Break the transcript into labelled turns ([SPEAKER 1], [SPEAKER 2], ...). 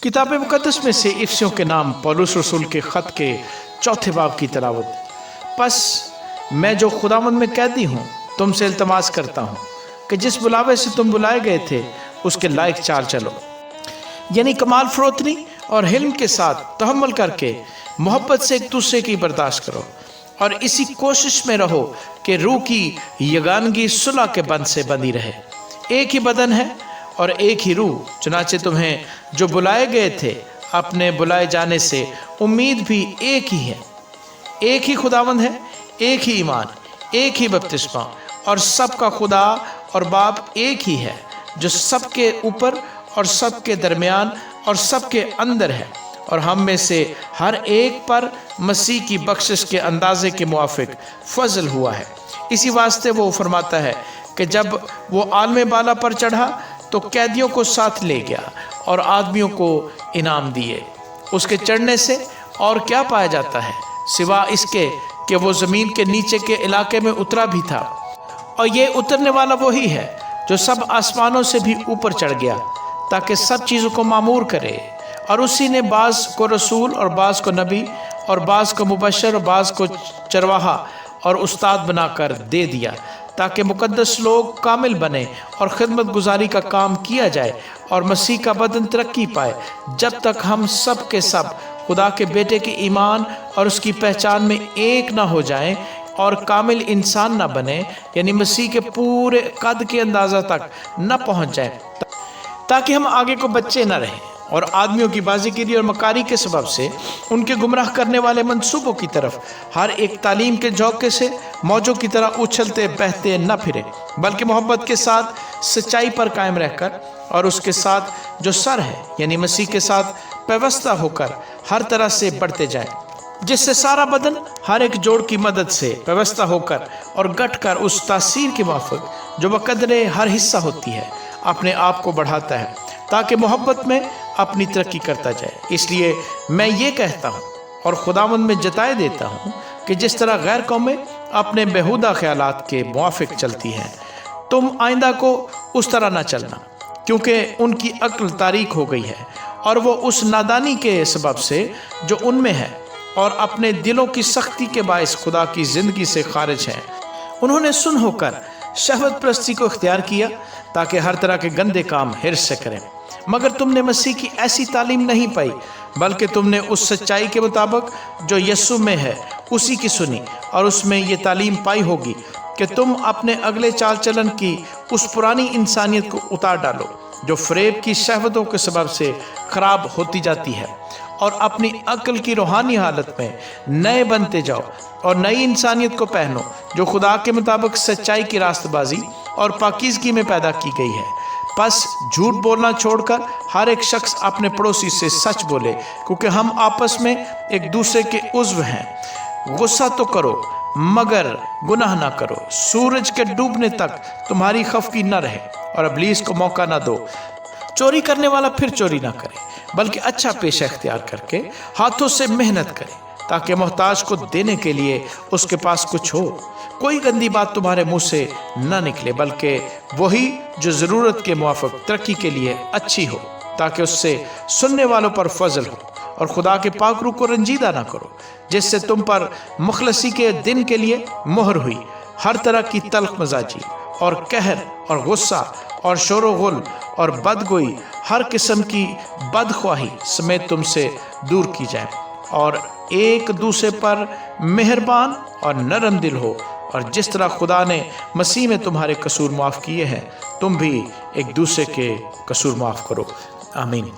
[SPEAKER 1] किताब मुकद्दस में से इफसियों के नाम पौलुस रसूल के ख़त के चौथे बाब की तिलावत। बस मैं जो खुदावंद में कैदी हूँ तुमसे इल्तमास करता हूँ कि जिस बुलावे से तुम बुलाए गए थे उसके लायक चाल चलो, यानी कमाल फरोतनी और हिल्म के साथ तहम्मुल करके मोहब्बत से एक दूसरे की बर्दाश्त करो और इसी कोशिश में रहो कि रूह की यगानगी सुलह के बंध से बंधी रहे। एक ही बदन है और एक ही रूह, चुनाचे तुम्हें जो बुलाए गए थे अपने बुलाए जाने से उम्मीद भी एक ही है। एक ही खुदावंद है, एक ही ईमान, एक ही बपतिस्मा और सबका खुदा और बाप एक ही है जो सबके ऊपर और सबके दरमियान और सबके अंदर है और हम में से हर एक पर मसीह की बख्शिश के अंदाजे के मुआफिक फजल हुआ है। इसी वास्ते वो फरमाता है कि जब वो आलम बाला पर चढ़ा तो कैदियों को साथ ले गया और आदमियों को इनाम दिए। उसके चढ़ने से और क्या पाया जाता है सिवा इसके कि वो ज़मीन के नीचे के इलाके में उतरा भी था, और ये उतरने वाला वही है जो सब आसमानों से भी ऊपर चढ़ गया ताकि सब चीज़ों को मामूर करे। और उसी ने बाज़ को रसूल और बाज़ को नबी और बाज़ को मुबशर और बाज़ को चरवाहा और उस्ताद बनाकर दे दिया ताकि मुकद्दस लोग कामिल बने और खिदमत गुजारी का काम किया जाए और मसीह का बदन तरक्की पाए, जब तक हम सब के सब खुदा के बेटे के ईमान और उसकी पहचान में एक ना हो जाएं और कामिल इंसान ना बने, यानी मसीह के पूरे कद के अंदाज़ा तक न पहुंच जाएं, ताकि हम आगे को बच्चे न रहें और आदमियों की बाजीगिरी और मकारी के सबब से उनके गुमराह करने वाले मंसूबों की तरफ हर एक तालीम के झोंके से मौजों की तरह उछलते बहते न फिरे, बल्कि मोहब्बत के साथ सच्चाई पर कायम रहकर और उसके साथ जो सर है यानी मसीह के साथ पैवस्ता होकर हर तरह से बढ़ते जाएं, जिससे सारा बदन हर एक जोड़ की मदद से व्यवस्था होकर और गठ कर उस तासीर के माफिक जो बकदरे हर हिस्सा होती है अपने आप को बढ़ाता है ताकि मोहब्बत में अपनी तरक्की करता जाए। इसलिए मैं ये कहता हूँ और खुदावंद में जताए देता हूँ कि जिस तरह गैर कौमें अपने बेहुदा ख्यालात के मुआफिक चलती हैं, तुम आइंदा को उस तरह ना चलना, क्योंकि उनकी अक्ल तारीक हो गई है और वो उस नादानी के सबब से जो उनमें है और अपने दिलों की सख्ती के बायस खुदा की ज़िंदगी से खारिज हैं। उन्होंने सुन होकर शहवत परस्ती को इख्तियार किया ताकि हर तरह के गंदे काम हिर्स से करें, मगर तुमने मसीह की ऐसी तालीम नहीं पाई, बल्कि तुमने उस सच्चाई के मुताबिक जो यस्सु में है उसी की सुनी और उसमें ये तालीम पाई होगी कि तुम अपने अगले चाल चलन की उस पुरानी इंसानियत को उतार डालो जो फ़रेब की शहवतों के सबब से ख़राब होती जाती है और अपनी अक्ल की रूहानी हालत में नए बनते जाओ और नई इंसानियत को पहनो जो खुदा के मुताबिक सच्चाई की रास्तबाजी और पाकीज़गी में पैदा की गई है। बस झूठ बोलना छोड़कर हर एक शख्स अपने पड़ोसी से सच बोले, क्योंकि हम आपस में एक दूसरे के उज़्व हैं। गुस्सा तो करो मगर गुनाह ना करो। सूरज के डूबने तक तुम्हारी खफकी न रहे और इब्लीस को मौका ना दो। चोरी करने वाला फिर चोरी ना करे, बल्कि अच्छा पेशा इख्तियार करके हाथों से मेहनत करे ताकि मोहताज को देने के लिए उसके पास कुछ हो। कोई गंदी बात तुम्हारे मुंह से न निकले, बल्कि वही जो ज़रूरत के मुआफ़िक तरक्की के लिए अच्छी हो, ताकि उससे सुनने वालों पर फजल हो। और खुदा के पाक रूह को रंजीदा ना करो जिससे तुम पर मुखलसी के दिन के लिए मोहर हुई हर तरह की तल्ख मजाजी और कहर और गुस्सा और शोर गुल और बदगोई हर किस्म की बदख्वाही समेत तुमसे दूर की जाए और एक दूसरे पर मेहरबान और नरम दिल हो, और जिस तरह खुदा ने मसीह में तुम्हारे कसूर माफ़ किए हैं तुम भी एक दूसरे के कसूर माफ़ करो। आमीन।